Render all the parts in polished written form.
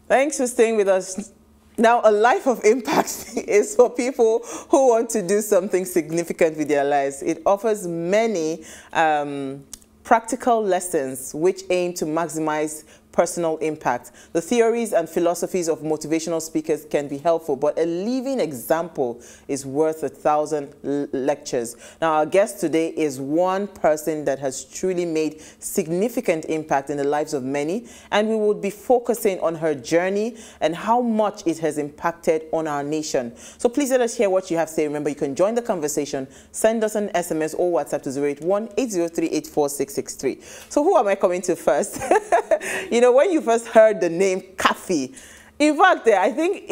Thanks for staying with us. Now, a life of impact is for people who want to do something significant with their lives. It offers many practical lessons which aim to maximize personal impact. The theories and philosophies of motivational speakers can be helpful, but a living example is worth 1,000 lectures. Now, our guest today is one person that has truly made significant impact in the lives of many, and we will be focusing on her journey and how much it has impacted on our nation. So please let us hear what you have to say. Remember, you can join the conversation. Send us an SMS or WhatsApp to 081-803-84663. So who am I coming to first? You know, when you first heard the name Kaffy, in fact, I think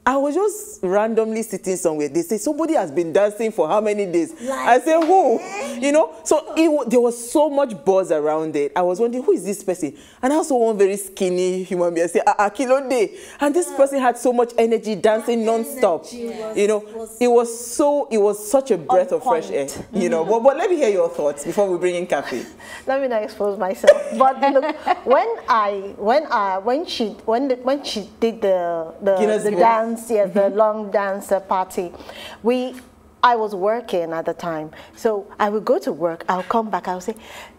I was just randomly sitting somewhere. They say somebody has been dancing for how many days? I say, who? You know, so there was so much buzz around it. I was wondering, who is this person? And I also one very skinny human being. I say, Kilo Day. And this person had so much energy, dancing non-stop. You know, it was such a breath of fresh air. You know, but let me hear your thoughts before we bring in Kaffy. Let me not expose myself. But look, when she did the dance. Yes, the long dance party. I was working at the time, so I would go to work. I'll come back. I'll say,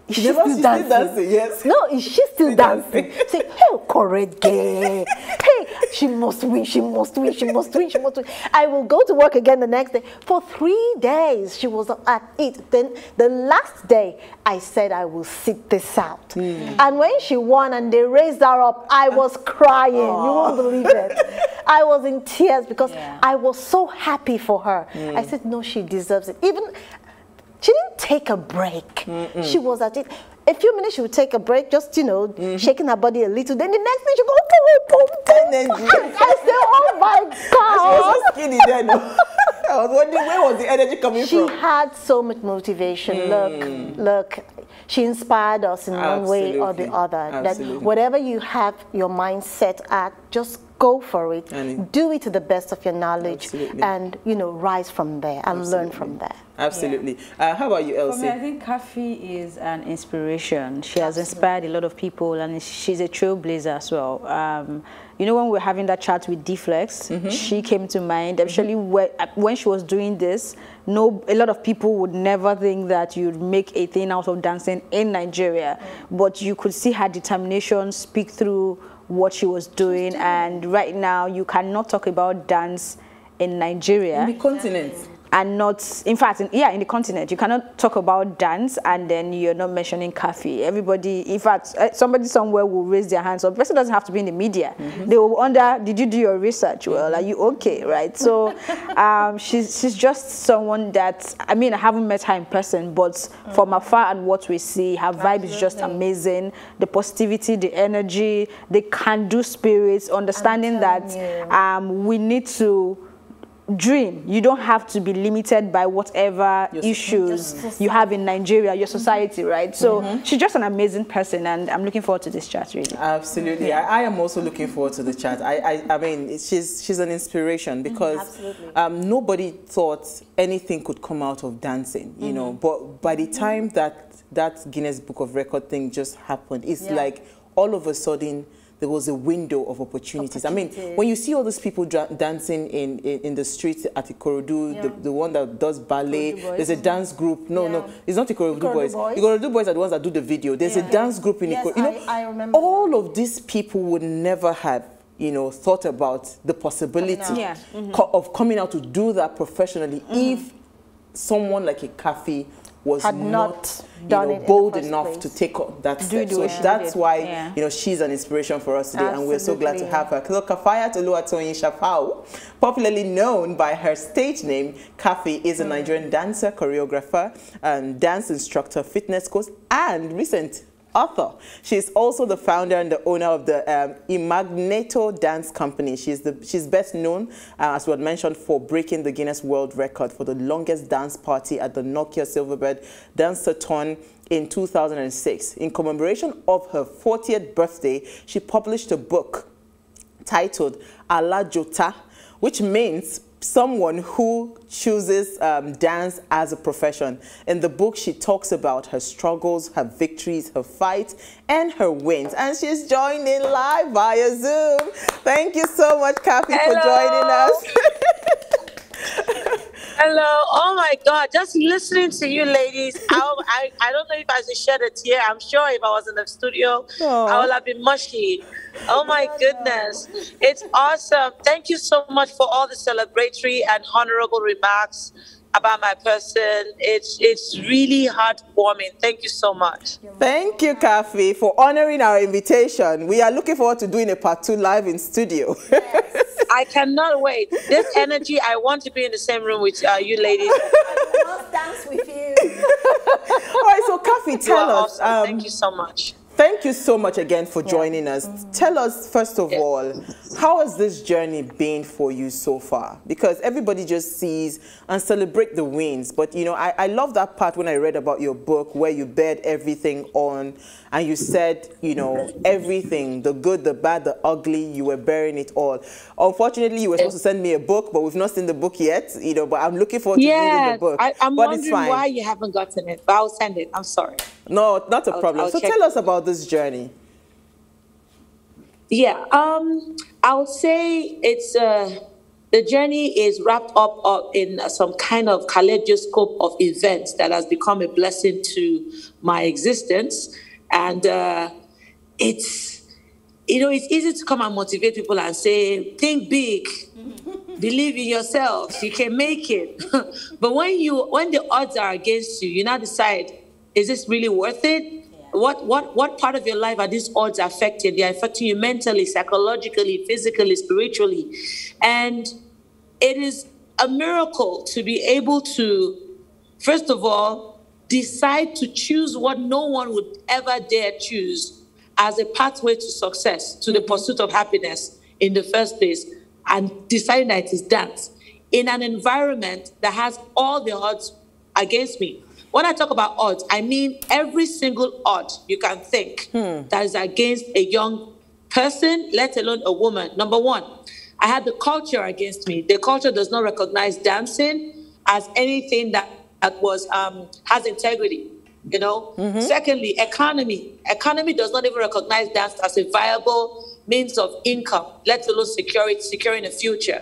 "Is she still dancing?" Yes. No, is she still dancing? Say, "Hey, correct girl. Hey, she must win. She must win. She must win. She must win." I will go to work again the next day. For 3 days, she was at it. Then the last day, I said, "I will sit this out." And when she won and they raised her up, I was crying. You won't believe it. I was in tears because I was so happy for her. I said, no, she deserves it. Even, she didn't take a break. She was at it. A few minutes she would take a break, just, you know, shaking her body a little. Then the next thing she go, boom, boom, boom. I said, oh my God. She was so skinny then. I was wondering, where was the energy coming from? She had so much motivation. Look, she inspired us in one way or the other. That whatever you have your mind set at, just go for it, do it to the best of your knowledge, and, you know, rise from there and learn from there. Absolutely. How about you, Elsie? For me, I think Kaffy is an inspiration. She has inspired a lot of people, and she's a trailblazer as well. You know, when we were having that chat with D-Flex, she came to mind, especially when she was doing this. A lot of people would never think that you'd make a thing out of dancing in Nigeria, but you could see her determination speak through what she was doing, and right now you cannot talk about dance in Nigeria. In the continent. And not, in fact, in the continent, you cannot talk about dance and then you're not mentioning Kaffy. Everybody, in fact, somebody somewhere will raise their hands. So the person doesn't have to be in the media. They will wonder, did you do your research? Well, are you okay, right? So she's just someone that, I mean, I haven't met her in person, but from afar and what we see, her vibe is just amazing. The positivity, the energy, the can-do spirits, understanding that we need to dream. You don't have to be limited by whatever issues you have in Nigeria, your society, right? So she's just an amazing person, and I'm looking forward to this chat, really. Absolutely. I am also looking forward to the chat. I mean, she's an inspiration because nobody thought anything could come out of dancing, you know, but by the time that Guinness Book of Record thing just happened, it's like all of a sudden there was a window of opportunities. I mean, when you see all these people dancing in the streets at Ikorodu, the one that does ballet, there's a dance group. No, it's not Ikorodu boys. Ikorodu boys are the ones that do the video. There's a dance group in Ikorodu. You know, I remember all of these people would never have, you know, thought about the possibility of coming out to do that professionally if someone like a Kaffy was not bold enough to take that step. So that's why you know, she's an inspiration for us today, and we're so glad to have her. Kafayat Oluwatoyin Shafau, popularly known by her stage name Kaffy, is a Nigerian dancer, choreographer, and dance instructor, fitness coach, and recent author. She's also the founder and the owner of the Imagneto Dance Company. She's best known, as we had mentioned, for breaking the Guinness World Record for the longest dance party at the Nokia Silverbird Danceathon in 2006. In commemoration of her 40th birthday, she published a book titled Ala Jota, which means someone who chooses dance as a profession. In the book, she talks about her struggles, her victories, her fights, and her wins. And she's joining live via Zoom. Thank you so much, Kaffy, for joining us. Hello. Oh, my God. Just listening to you ladies, I don't know if I should shed a tear. I'm sure if I was in the studio, I would have been mushy. Oh, my goodness. It's awesome. Thank you so much for all the celebratory and honorable remarks about my person. It's really heartwarming. Thank you so much. Thank you, Kaffy, for honoring our invitation. We are looking forward to doing a part 2 live in studio. Yes. I cannot wait. This energy, I want to be in the same room with you ladies. I must dance with you. All right, so Kaffy, tell us. Awesome. Thank you so much. Thank you so much again for joining us. Tell us, first of all, how has this journey been for you so far? Because everybody just sees and celebrate the wins. But, you know, I love that part when I read about your book where you bared everything on and you said, you know, everything, the good, the bad, the ugly, you were bearing it all. Unfortunately, you were supposed to send me a book, but we've not seen the book yet, you know, but I'm looking forward to reading the book. I'm but wondering why you haven't gotten it, but I'll send it. I'm sorry. No, not a problem. So tell us about this journey. Yeah, I'll say it's the journey is wrapped up in some kind of kaleidoscope of events that has become a blessing to my existence, and it's, you know, it's easy to come and motivate people and say, think big, believe in yourself, you can make it. But when the odds are against you, you now decide, is this really worth it? Yeah. What part of your life are these odds affecting? They are affecting you mentally, psychologically, physically, spiritually. And it is a miracle to be able to, first of all, decide to choose what no one would ever dare choose as a pathway to success, to the pursuit of happiness in the first place, and deciding that it is dance in an environment that has all the odds against me. When I talk about odds, I mean every single odd you can think that is against a young person, let alone a woman. Number one, I had the culture against me. The culture does not recognize dancing as anything that was has integrity, you know. Secondly, economy. Economy does not even recognize dance as a viable means of income, let alone securing a future.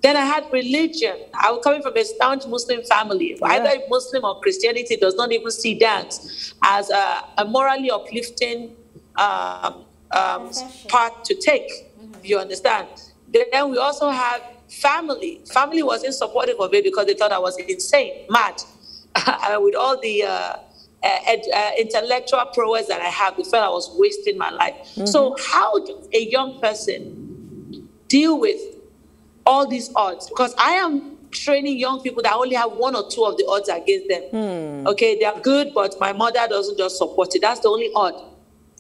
Then I had religion. I was coming from a staunch Muslim family. Either Muslim or Christianity does not even see dance as a morally uplifting path to take. You understand? Then we also have family. Family wasn't supportive of it because they thought I was insane, mad. With all the intellectual prowess that I have, they felt I was wasting my life. So how does a young person deal with all these odds? Because I am training young people that only have one or two of the odds against them. Okay, they are good, but my mother doesn't just support it. That's the only odd.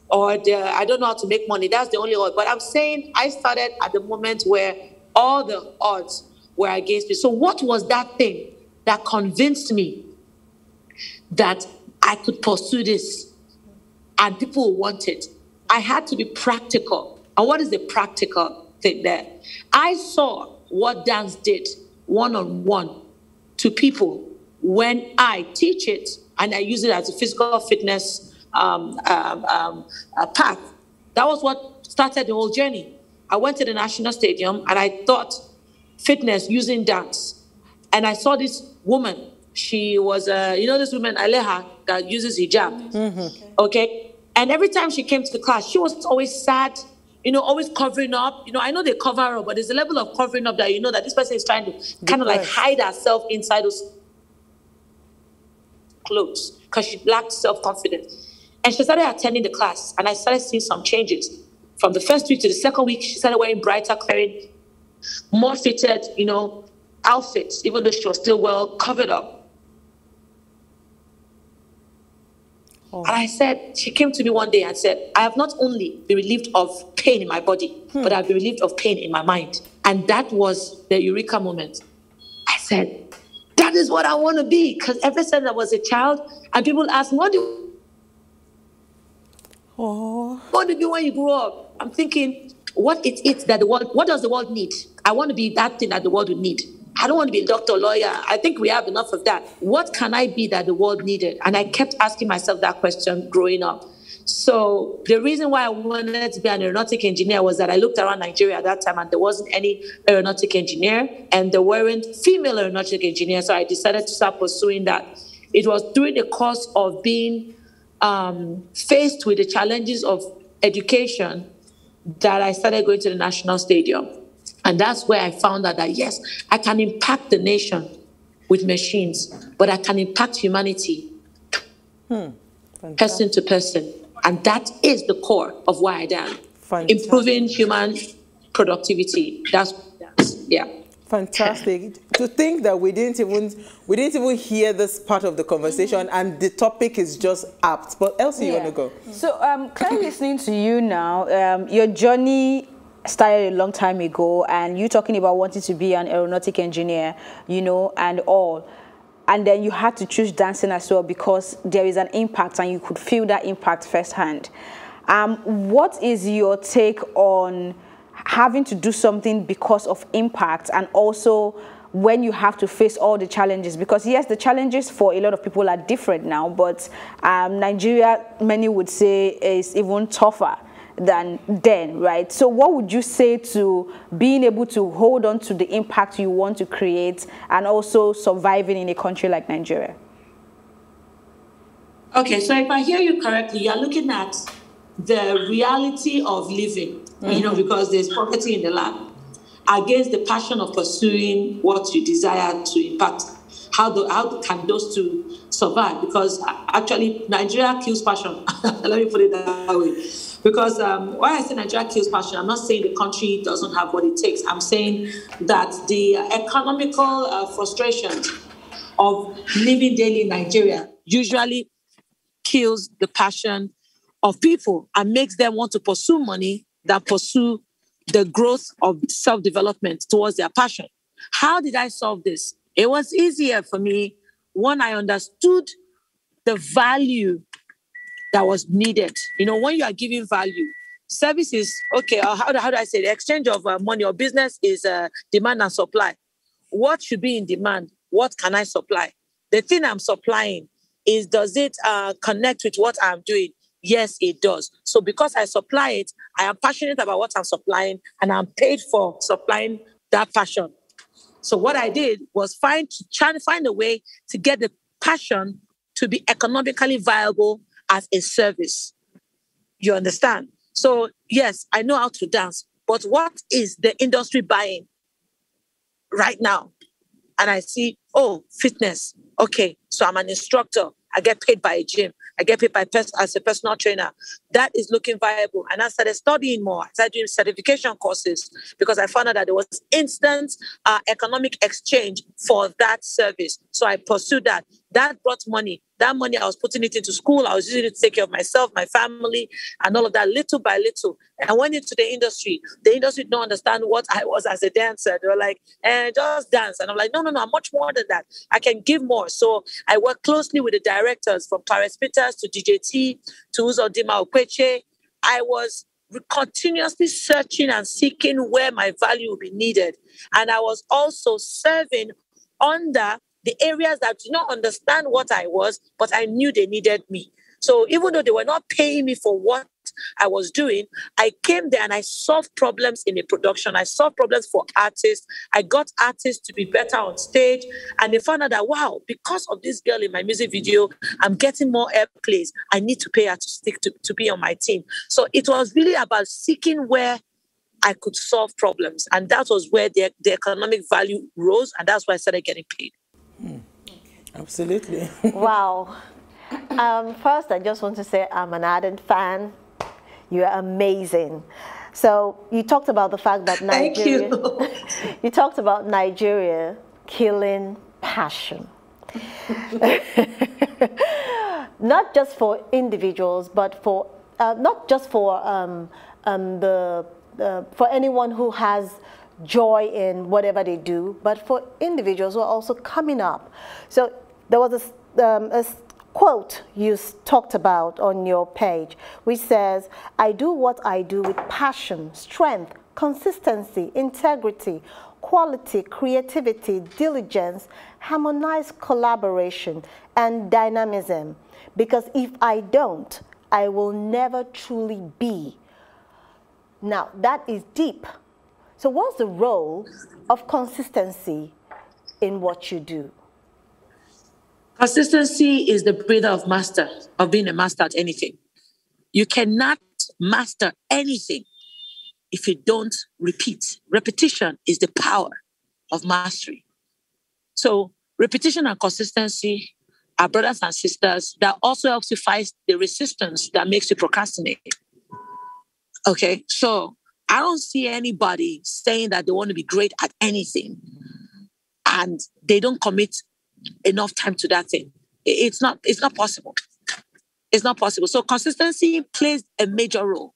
Or I don't know how to make money. That's the only odd. But I'm saying I started at the moment where all the odds were against me. So what was that thing that convinced me that I could pursue this and people will want it? I had to be practical. And what is the practical thing there? I saw what dance did one-on-one to people when I teach it and I use it as a physical fitness path. That was what started the whole journey. I went to the National Stadium and I taught fitness using dance. And I saw this woman. She was, you know, this woman, Aleha, that uses hijab. Okay? And every time she came to class, she was always sad, you know, always covering up. You know, I know they cover up, but there's a level of covering up that you know that this person is trying to kind of like hide herself inside those clothes because she lacked self-confidence. And she started attending the class, and I started seeing some changes. From the first week to the second week, she started wearing brighter clothing, more fitted, you know, outfits, even though she was still well covered up. And I said, she came to me one day and said, I have not only been relieved of pain in my body, but I've been relieved of pain in my mind. And that was the eureka moment. I said, that is what I want to be. Because ever since I was a child, and people ask me, what do you want to be when you grow up? I'm thinking, what does the world need? I want to be that thing that the world would need. I don't want to be a doctor or lawyer. I think we have enough of that. What can I be that the world needed? And I kept asking myself that question growing up. So the reason why I wanted to be an aeronautic engineer was that I looked around Nigeria at that time and there wasn't any aeronautic engineer and there weren't female aeronautic engineers. So I decided to start pursuing that. It was during the course of being faced with the challenges of education that I started going to the National Stadium. And that's where I found out that, yes, I can impact the nation with machines, but I can impact humanity person to person. And that is the core of why I dance. Improving human productivity. That's yeah. Fantastic. To think that we didn't even hear this part of the conversation, and the topic is just apt. But Elsie, you want to go? So, Claire, listening to you now, your journey started a long time ago, and you talking about wanting to be an aeronautic engineer, you know, and all. And then you had to choose dancing as well because there is an impact and you could feel that impact firsthand. What is your take on having to do something because of impact, and also when you have to face all the challenges? Because yes, the challenges for a lot of people are different now, but Nigeria, many would say, is even tougher than then, right? So what would you say to being able to hold on to the impact you want to create and also surviving in a country like Nigeria? Okay, so if I hear you correctly, you're looking at the reality of living, you know, because there's poverty in the land, against the passion of pursuing what you desire to impact. How can those two survive? Because actually, Nigeria kills passion. Let me put it that way. Because why I say Nigeria kills passion, I'm not saying the country doesn't have what it takes. I'm saying that the economical frustration of living daily in Nigeria usually kills the passion of people and makes them want to pursue money than pursue the growth of self-development towards their passion. How did I solve this? It was easier for me when I understood the value that was needed. You know, when you are giving value, service is, okay, how do I say, the exchange of money or business is demand and supply. What should be in demand? What can I supply? The thing I'm supplying is, does it connect with what I'm doing? Yes, it does. So because I supply it, I am passionate about what I'm supplying and I'm paid for supplying that passion. So what I did was trying to find a way to get the passion to be economically viable as a service. You understand? So yes, I know how to dance, but what is the industry buying right now? And I see, oh, fitness. Okay, so I'm an instructor. I get paid by a gym. I get paid as a personal trainer. That is looking viable. And I started studying more. I started doing certification courses because I found out that there was instant economic exchange for that service. So I pursued that. That brought money. That money, I was putting it into school. I was using it to take care of myself, my family, and all of that, little by little. And I went into the industry. The industry didn't understand what I was as a dancer. They were like, just dance. And I'm like, no, I'm much more than that. I can give more. So I work closely with the directors from Paris Peters to DJT to Uzodinma Okweche. I was continuously searching and seeking where my value would be needed. And I was also serving under the areas that did not understand what I was, but I knew they needed me. So even though they were not paying me for what I was doing, I came there and I solved problems in the production. I solved problems for artists. I got artists to be better on stage. And they found out that, wow, because of this girl in my music video, I'm getting more airplays. I need to pay her to stick to be on my team. So it was really about seeking where I could solve problems. And that was where the economic value rose. And that's why I started getting paid. Absolutely. Wow. First, I just want to say I'm an ardent fan. You're amazing. So you talked about the fact that Nigeria, you talked about Nigeria killing passion. Not just for individuals, but for not just for for anyone who has joy in whatever they do, but for individuals who are also coming up. So there was a quote you talked about on your page, which says, "I do what I do with passion, strength, consistency, integrity, quality, creativity, diligence, harmonized collaboration, and dynamism. Because if I don't, I will never truly be. Now, that is deep. So what's the role of consistency in what you do? Consistency is the breather of being a master at anything. You cannot master anything if you don't repeat. Repetition is the power of mastery. So repetition and consistency are brothers and sisters. That also helps you fight the resistance that makes you procrastinate. Okay, so I don't see anybody saying that they want to be great at anything and they don't commit enough time to that thing. It's not possible. It's not possible. So consistency plays a major role.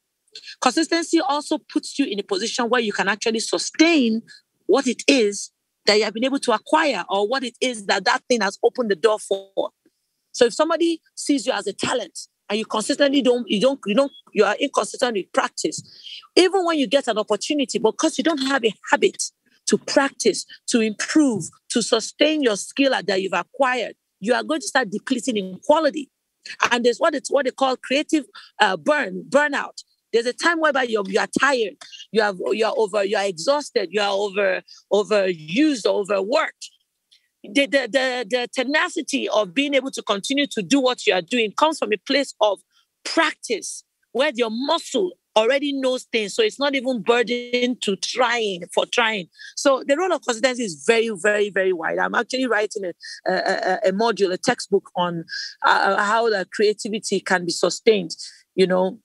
Consistency also puts you in a position where you can actually sustain what it is that you have been able to acquire or what it is that thing has opened the door for. So if somebody sees you as a talent and you consistently you are inconsistent with practice, even when you get an opportunity, because you don't have a habit to practice, to improve, to sustain your skill that you've acquired, you are going to start depleting in quality. And there's what they call creative burnout. There's a time whereby you are tired, you are exhausted, you are overused, overworked. The tenacity of being able to continue to do what you are doing comes from a place of practice, where your muscle already knows things, so it's not even burdened to trying. So the role of consistency is very, very, very wide. I'm actually writing a module, a textbook on how the creativity can be sustained, due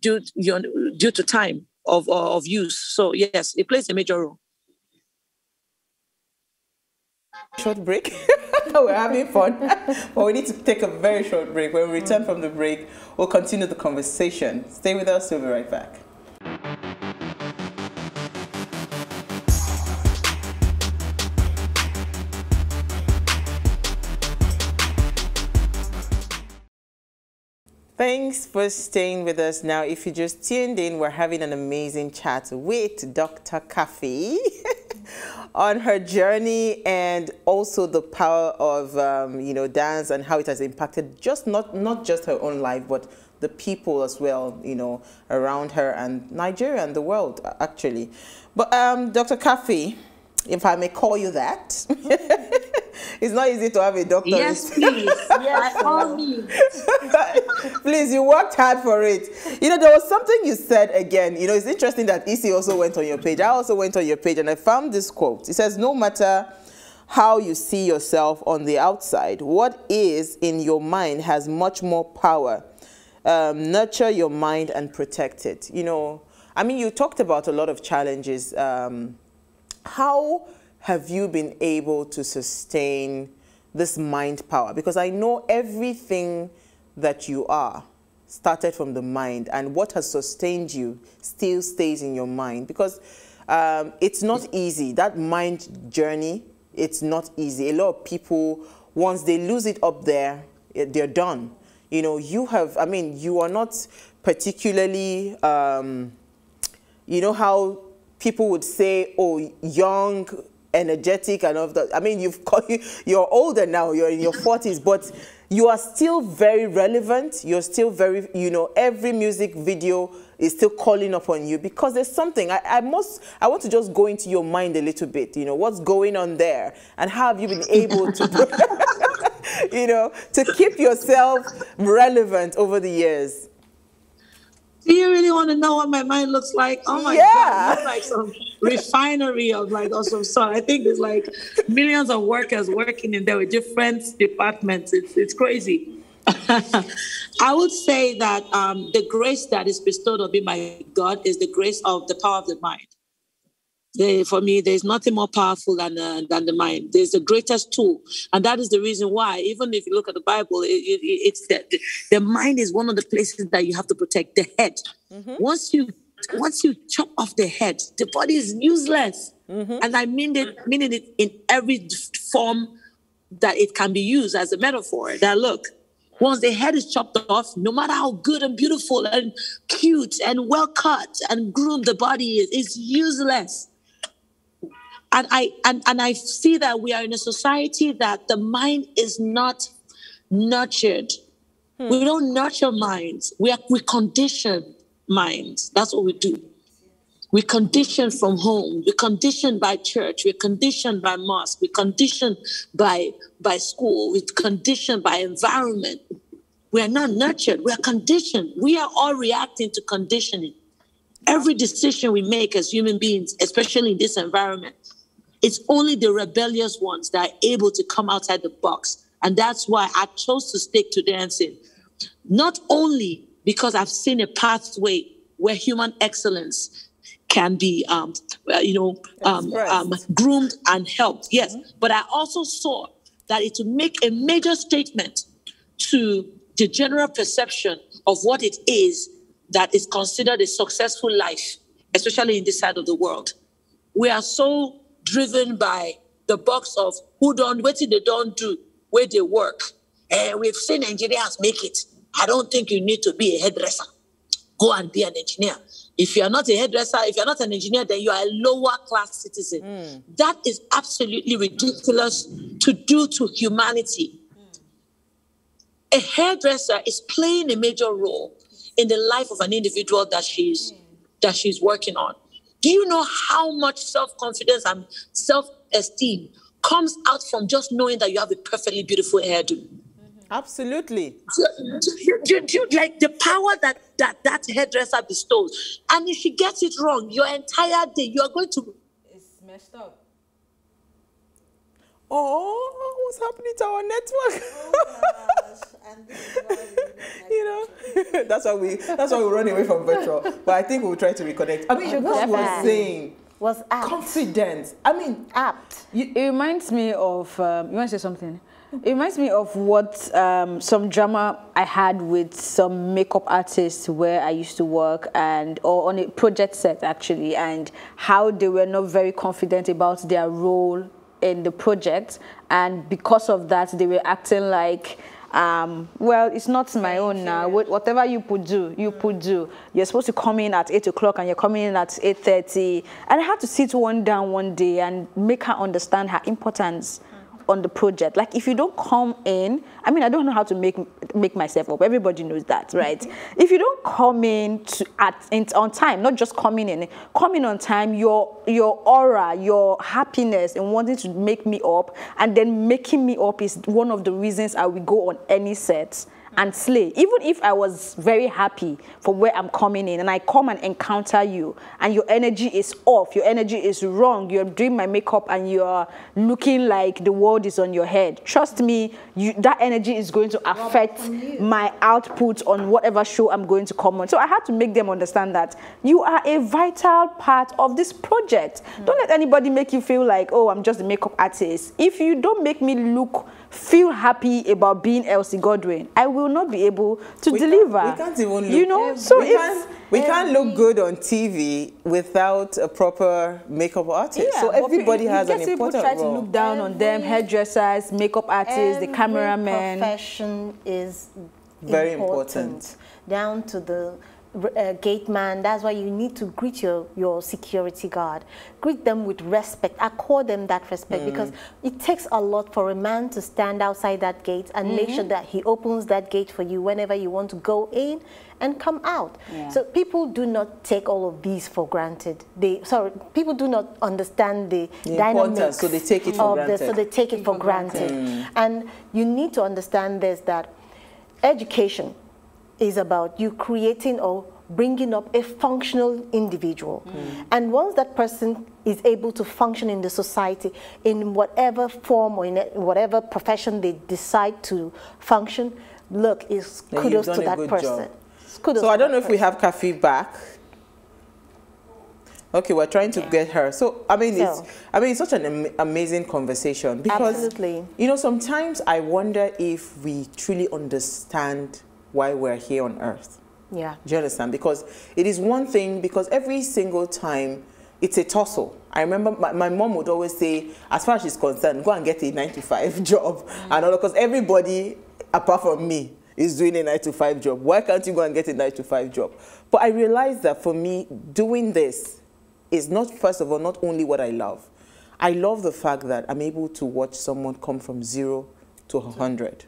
to time of use. So yes, it plays a major role. Short break. We're having fun, but we need to take a very short break. When we return from the break, we'll continue the conversation. Stay with us. We'll be right back. Thanks for staying with us. Now, if you just tuned in, we're having an amazing chat with Dr. Kaffy on her journey and also the power of, dance and how it has impacted not just her own life, but the people as well, around her and Nigeria and the world, actually. But Dr. Kaffy, if I may call you that. It's not easy to have a doctor. Yes, please. Yes, call me. Please, you worked hard for it. There was something you said again. It's interesting that EC also went on your page. I also went on your page and I found this quote. It says, no matter how you see yourself on the outside, what is in your mind has much more power. Nurture your mind and protect it. You talked about a lot of challenges. How have you been able to sustain this mind power? Because I know everything that you are started from the mind, and what has sustained you still stays in your mind. Because it's not easy. That mind journey, it's not easy. A lot of people, once they lose it up there, they're done. You are not particularly, how people would say, oh, young, energetic and all of that. You're older now, you're in your 40s, but you are still very relevant. You're still very, every music video is still calling upon you because there's something. I want to just go into your mind a little bit, what's going on there and how have you been able to, to keep yourself relevant over the years? Do you really want to know what my mind looks like? Oh my God, it's like some refinery of some sort. I think there's millions of workers working in there with different departments. It's crazy. I would say that the grace that is bestowed on me by God is the grace of the power of the mind. For me, there's nothing more powerful than the mind. There's the greatest tool. And that is the reason why, even if you look at the Bible, it's that the mind is one of the places that you have to protect. The head. Mm-hmm. Once you chop off the head, the body is useless. Mm-hmm. And I mean it in every form that it can be used as a metaphor. That look, Once the head is chopped off, no matter how good and beautiful and cute and well cut and groomed the body is, it's useless. And I see that we are in a society that the mind is not nurtured. We don't nurture minds. We condition minds. That's what we do. We condition from home. We condition by church. We condition by mosque. We condition by school. We condition by environment. We are not nurtured. We are conditioned. We are all reacting to conditioning. Every decision we make as human beings, especially in this environment, it's only the rebellious ones that are able to come outside the box. And that's why I chose to stick to dancing. Not only because I've seen a pathway where human excellence can be, groomed and helped. Yes, but I also saw that it would make a major statement to the general perception of what it is that is considered a successful life, especially in this side of the world. We are so driven by the box of what they don't do, where they work. We've seen engineers make it. I don't think you need to be a hairdresser. Go and be an engineer. If you are not a hairdresser, if you're not an engineer, then you are a lower class citizen. That is absolutely ridiculous to do to humanity. A hairdresser is playing a major role in the life of an individual that she's working on. Do you know how much self-confidence and self-esteem comes out from just knowing that you have a perfectly beautiful hairdo? Absolutely. Like the power that hairdresser bestows. And if she gets it wrong, your entire day, you are going to... It's messed up. Oh, what's happening to our network? Oh gosh. And this is why that's why we run away from virtual. But I think we'll try to reconnect. I mean, what you were saying was apt. Confidence. I mean, apt. It reminds me of, you want to say something? It reminds me of what some drama I had with some makeup artists where I used to work, or on a project set actually, and how they were not very confident about their role in the project, and because of that they were acting like, well, it's not my own now. Whatever you could do, You're supposed to come in at 8 o'clock and you're coming in at 8:30. And I had to sit one down one day and make her understand her importance on the project. Like, if you don't come in, I mean, I don't know how to make myself up. Everybody knows that, right? If you don't come in on time, not just coming in on time, your aura, your happiness and wanting to make me up, and then making me up is one of the reasons I will go on any set and slay. Even if I was very happy for where I'm coming in and I come and encounter you and your energy is off, your energy is wrong, you're doing my makeup and you're looking like the world is on your head. Trust me, that energy is going to affect my output on whatever show I'm going to come on. So I had to make them understand that you are a vital part of this project. Don't let anybody make you feel like, oh, I'm just a makeup artist. If you don't make me feel happy about being Elsie Godwin, I will not be able to deliver. We can't even look, you know, so we can't look good on TV without a proper makeup artist. Yeah, so everybody has an important role. People try to look down on them, hairdressers, makeup artists, the cameramen. Profession is very important. Down to the gate man. That's why you need to greet your security guard. Greet them with respect. Accord them that respect, because it takes a lot for a man to stand outside that gate and make sure that he opens that gate for you whenever you want to go in and come out. Yeah. So people do not take all of these for granted. People do not understand the dynamics. So they take it for granted. So they take it for granted. And you need to understand this, that education is about you creating or bringing up a functional individual. And once that person is able to function in the society in whatever form or in whatever profession they decide to function, look, it's kudos to that person. So I don't know if we have Kaffy back. Okay, we're trying to get her. So I mean, it's such an amazing conversation, because you know, sometimes I wonder if we truly understand why we're here on earth. Yeah. Do you understand? Because it is one thing, because every single time it's a tussle. I remember my mom would always say, as far as she's concerned, go and get a 9-to-5 job. And all, because everybody, apart from me, is doing a 9-to-5 job. Why can't you go and get a 9-to-5 job? But I realized that for me, doing this is not, first of all, not only what I love. I love the fact that I'm able to watch someone come from 0 to 100.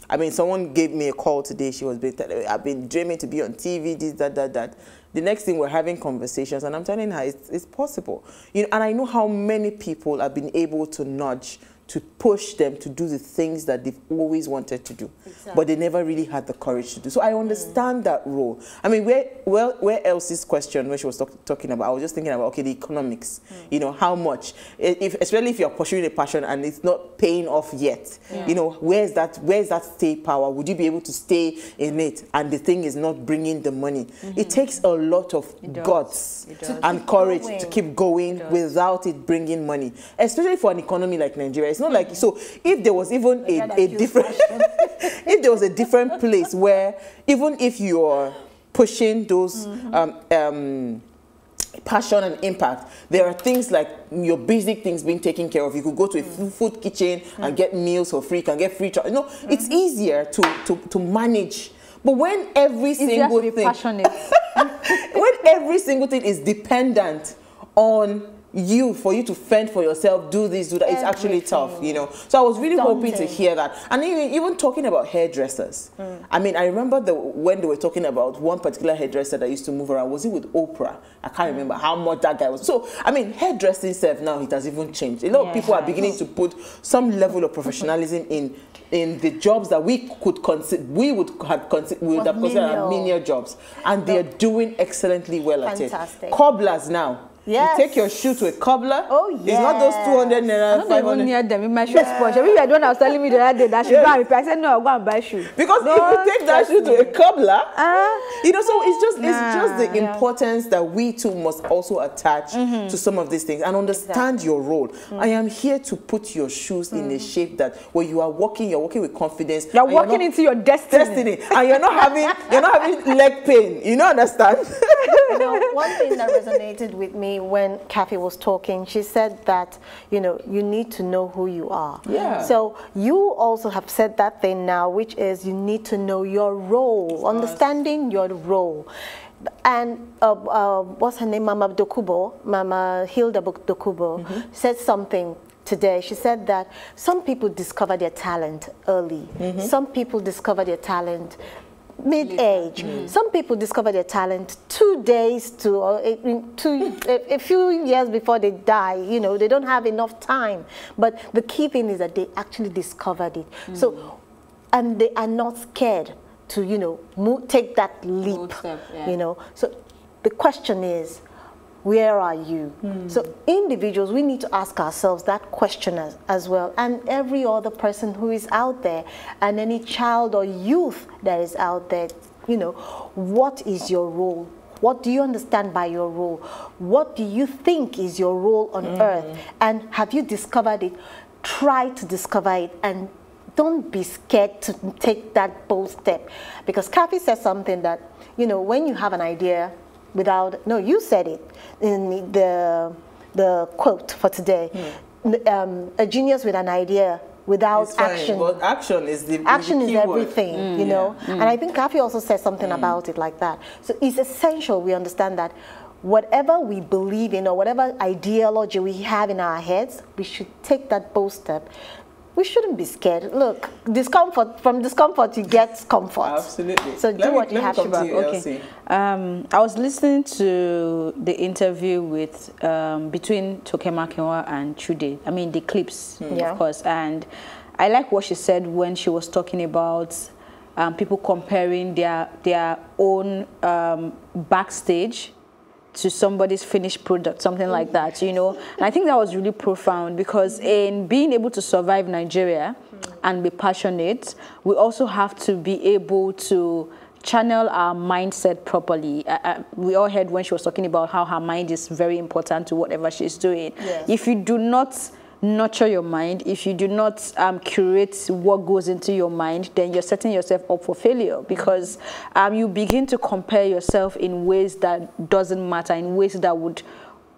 I mean, someone gave me a call today. She was telling me, I've been dreaming to be on TV, this, that. The next thing, we're having conversations, and I'm telling her it's possible. You know, and I know how many people have been able to nudge, to push them to do the things that they've always wanted to do, but they never really had the courage to do. So I understand that role. I mean, where Elsie's question, when she was talking about, I was just thinking about, okay, the economics, you know, how much, especially if you're pursuing a passion and it's not paying off yet, you know, where's that stay power? Would you be able to stay in it? And the thing is not bringing the money. It takes a lot of guts and courage to keep going without it bringing money, especially for an economy like Nigeria. It's not like, so if there was even a different, if there was a different place where even if you're pushing those passion and impact, there are things like your basic things being taken care of. You could go to a food kitchen and get meals for free, can get free, you know, it's easier to manage. But when every single thing, when every single thing is dependent on you, for you to fend for yourself, do this, do that, it's actually tough, you know. So I was really hoping to hear that. And even talking about hairdressers. I mean, I remember when they were talking about one particular hairdresser that used to move around. Was it with Oprah? I can't remember how much that guy was. So, I mean, hairdressing itself now, it has even changed. A lot of people are beginning to put some level of professionalism in the jobs that we could consider, we would have considered menial jobs. And they're doing excellently well at it. Cobblers now. Yes. You take your shoe to a cobbler. Oh, yeah. It's not those 200 naira. I don't even near them in my shoe sponge. Maybe I don't know. I was telling me the other day that I should go and repair. I said, no, I'll go and buy shoe. Because if you take that shoe to a cobbler, you know, so it's just the importance that we too must also attach to some of these things and understand your role. I am here to put your shoes in a shape that where you are walking, you're walking with confidence. You're walking into your destiny. And you're not having leg pain. You know, understand? You know, one thing that resonated with me when Kaffy was talking, she said that, you know, you need to know who you are. Yeah. So you also have said that thing now, which is you need to know your role, understanding your role. And what's her name? Mama Hilda Dokubo said something today. She said that some people discover their talent early. Some people discover their talent mid-age. Some people discover their talent 2 days to a few years before they die. You know, they don't have enough time. But the key thing is that they actually discovered it. So, and they are not scared to, you know, take that leap. You know, so the question is, where are you? So individuals, we need to ask ourselves that question as well. And every other person who is out there, and any child or youth that is out there, you know, what is your role? What do you understand by your role? What do you think is your role on earth? And have you discovered it? Try to discover it, and don't be scared to take that bold step. Because Kaffy said something that, you know, when you have an idea, you said it in the quote for today. A genius with an idea without action. But action is everything, you know. And I think Kaffy also said something about it like that. So it's essential we understand that whatever we believe in or whatever ideology we have in our heads, we should take that bold step. We shouldn't be scared. Look, from discomfort you get comfort. Absolutely. So do what you have to do. Okay. I was listening to the interview with between Tokema Kenwa and Chude. I mean the clips, of course. And I like what she said when she was talking about people comparing their own backstage to somebody's finished product, something like that, you know. And I think that was really profound, because in being able to survive Nigeria and be passionate, we also have to be able to channel our mindset properly. We all heard when she was talking about how her mind is very important to whatever she's doing. Yes. If you do not nurture your mind, if you do not curate what goes into your mind, then you're setting yourself up for failure, because you begin to compare yourself in ways that doesn't matter, in ways that would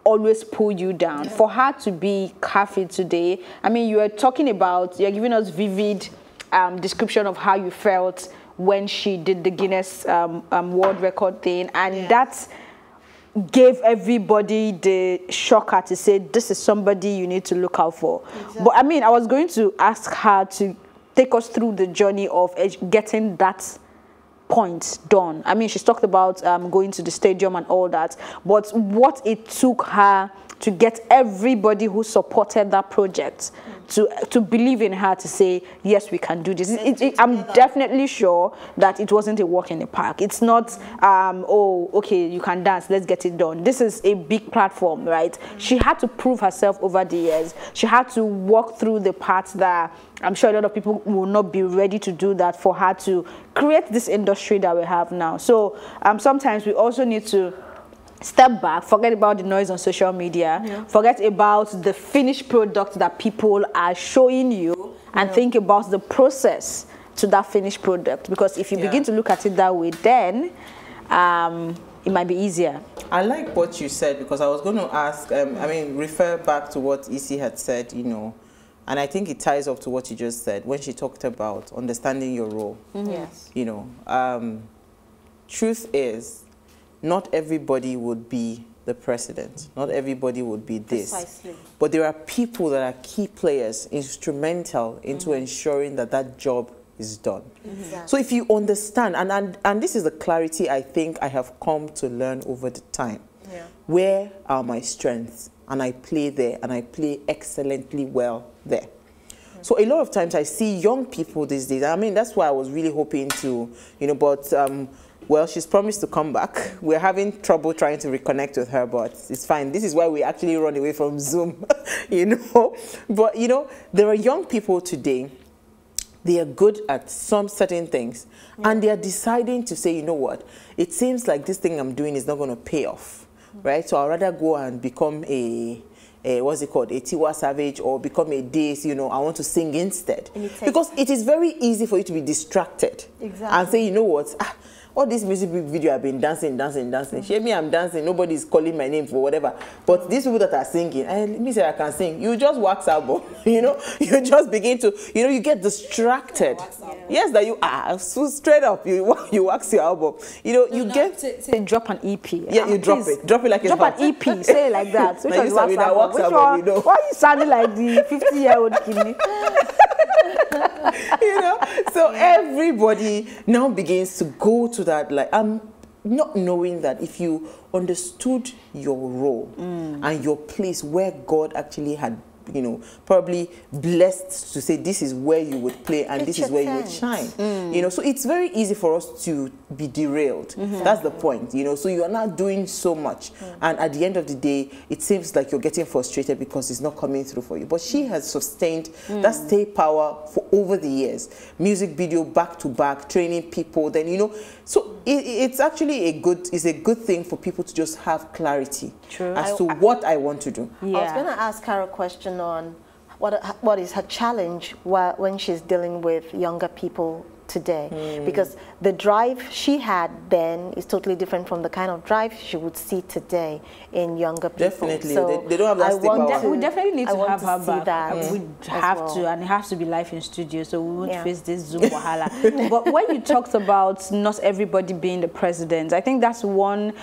always pull you down. For her to be Kaffy today, I mean, you're giving us vivid description of how you felt when she did the Guinness World Record thing, and that gave everybody the shocker to say, this is somebody you need to look out for. Exactly. But I mean, I was going to ask her to take us through the journey of getting that point done. I mean, she's talked about going to the stadium and all that, but what it took her to get everybody who supported that project to believe in her, to say, yes, we can do this. I'm definitely sure that it wasn't a walk in the park. It's not, oh, okay, you can dance, let's get it done. This is a big platform, right? She had to prove herself over the years. She had to walk through the parts that I'm sure a lot of people will not be ready to do that for her to create this industry that we have now. So sometimes we also need to step back, forget about the noise on social media, forget about the finished product that people are showing you, and think about the process to that finished product. Because if you begin to look at it that way, then it might be easier. I like what you said, because I was going to ask, I mean, refer back to what Isi had said, you know, and I think it ties up to what you just said when she talked about understanding your role. Yes. You know, truth is, not everybody would be the president. Not everybody would be this. Precisely. But there are people that are key players, instrumental into ensuring that that job is done. Exactly. So if you understand, and this is the clarity I think I have come to learn over the time. Where are my strengths? And I play there, and I play excellently well there. So a lot of times I see young people these days. I mean, that's why I was really hoping to, you know, but well, she's promised to come back. We're having trouble trying to reconnect with her, but it's fine. This is why we actually run away from Zoom, you know. But, you know, there are young people today. They are good at some certain things, and they are deciding to say, you know what, it seems like this thing I'm doing is not going to pay off, right? So I'd rather go and become a what's it called, a Tiwa Savage, or become a Dace, you know, I want to sing instead. Because it is very easy for you to be distracted and say, you know what, all this music video I've been dancing. Shame me, I'm dancing, nobody's calling my name for whatever. But these people that are singing, and let me say I can sing, you just wax album, you know, you just begin to, you know, you get distracted. Yes, that you are, so straight up, you wax your album. You know, you get... Say drop an EP. Yeah, you drop it. Drop it like drop an EP, say it like that. Which one is wax album? Which one? You know? Why are you sounding like the 50-year-old kid? You know, so everybody now begins to go to that, like, not knowing that if you understood your role and your place where God actually had, you know, probably blessed to say this is where you would play and this is where you would shine. You know, so it's very easy for us to be derailed. That's the point, you know, so you are not doing so much. And at the end of the day, it seems like you're getting frustrated because it's not coming through for you. But she has sustained that stay power for over the years. Music video back to back, training people, then, you know, so it's actually a good thing for people to just have clarity as to what I want to do. I was going to ask her a question on what is her challenge when she's dealing with younger people today, because the drive she had then is totally different from the kind of drive she would see today in younger people. Definitely, so they don't have that stay power. We definitely need to have her back. That we have to, and it has to be live in studio, so we won't face this Zoom wahala. But when you talked about not everybody being the president, I think that's one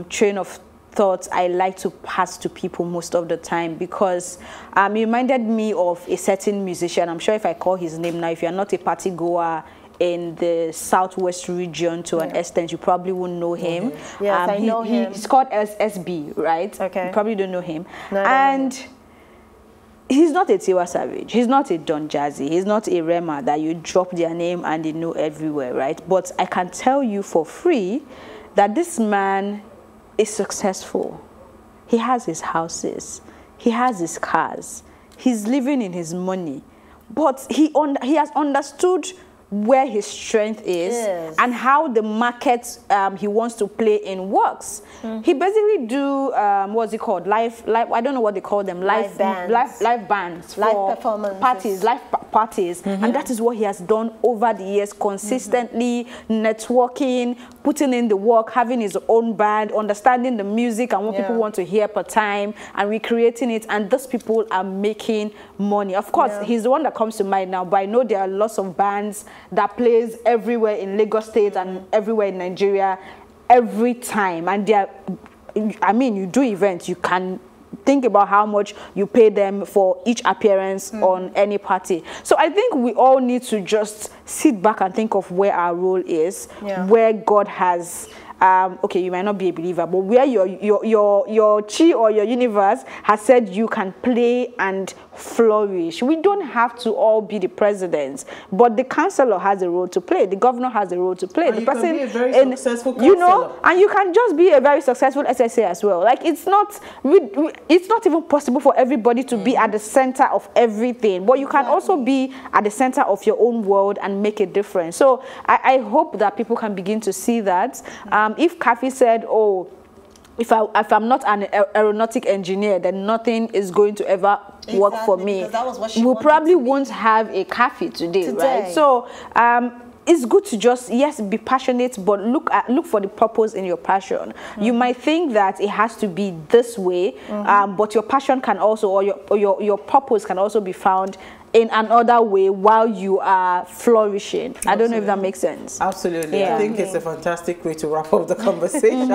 train of thoughts I like to pass to people most of the time, because it reminded me of a certain musician. I'm sure if I call his name now, if you're not a party goer in the southwest region to an extent, you probably won't know him. Yes, I know him. He's called SB, right? Okay. You probably don't know him. No, and he's not a Tiwa Savage. He's not a Don Jazzy. He's not a Rema that you drop their name and they know everywhere, right? But I can tell you for free that this man is successful. He has his houses. He has his cars. He's living in his money. But he has understood where his strength is and how the market he wants to play in works. He basically do what's it called? Live I don't know what they call them. Live bands for performances. Parties, live parties, and that is what he has done over the years, consistently networking, putting in the work, having his own band, understanding the music and what people want to hear per time, and recreating it, and those people are making money. Of course, he's the one that comes to mind now, but I know there are lots of bands that plays everywhere in Lagos State and everywhere in Nigeria every time, and they're, I mean, you do events, you can think about how much you pay them for each appearance on any party. So I think we all need to just sit back and think of where our role is, where God has, okay, you might not be a believer, but where your chi or your universe has said you can play and flourish. We don't have to all be the presidents, but the councillor has a role to play. The governor has a role to play. And the you person, can be a very successful councillor. you know, and you can just be a very successful SSA as well. Like, it's not even possible for everybody to be at the center of everything, but you can also be at the center of your own world and make a difference. So I hope that people can begin to see that. If Kaffy said, oh, if I'm not an aeronautic engineer, then nothing is going to ever work for me. That was what we probably won't have a Kaffy today, right? So it's good to just, yes, be passionate, but look for the purpose in your passion. You might think that it has to be this way, but your passion can also, or your purpose can also be found in another way while you are flourishing. Absolutely. I don't know if that makes sense. Absolutely. I think it's a fantastic way to wrap up the conversation.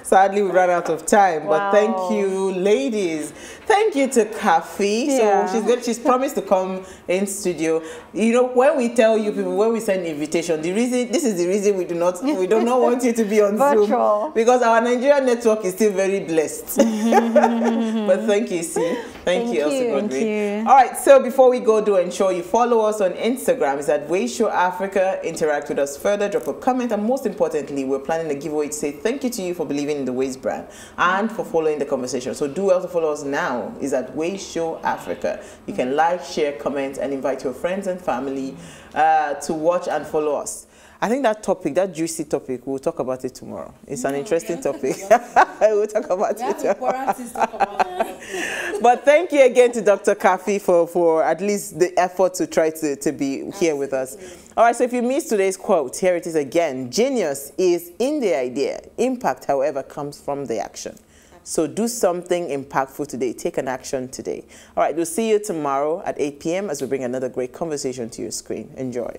Sadly, we ran out of time, but thank you, ladies. Thank you to Kaffy. So she's promised to come in studio. You know, when we tell you people, when we send invitation, this is the reason we do not want you to be on Zoom, because our Nigerian network is still very blessed. But thank you, C. Thank you, Elsie Godwin. All right, so before we go, do ensure you follow us on Instagram. It's at PlusTvAfrica. Interact with us further, drop a comment, and most importantly, we're planning a giveaway to say thank you to you for believing in the Ways brand and for following the conversation. So do well to follow us now. Is at PlusTvAfrica. You can like, share, comment, and invite your friends and family to watch and follow us. I think that topic, that juicy topic, we'll talk about it tomorrow. It's an interesting topic. We'll talk about it tomorrow. But thank you again to Dr. Kaffy for at least the effort to try to be here with us. All right, so if you missed today's quote, here it is again. Genius is in the idea. Impact, however, comes from the action. So do something impactful today. Take an action today. All right, we'll see you tomorrow at 8 p.m. as we bring another great conversation to your screen. Enjoy.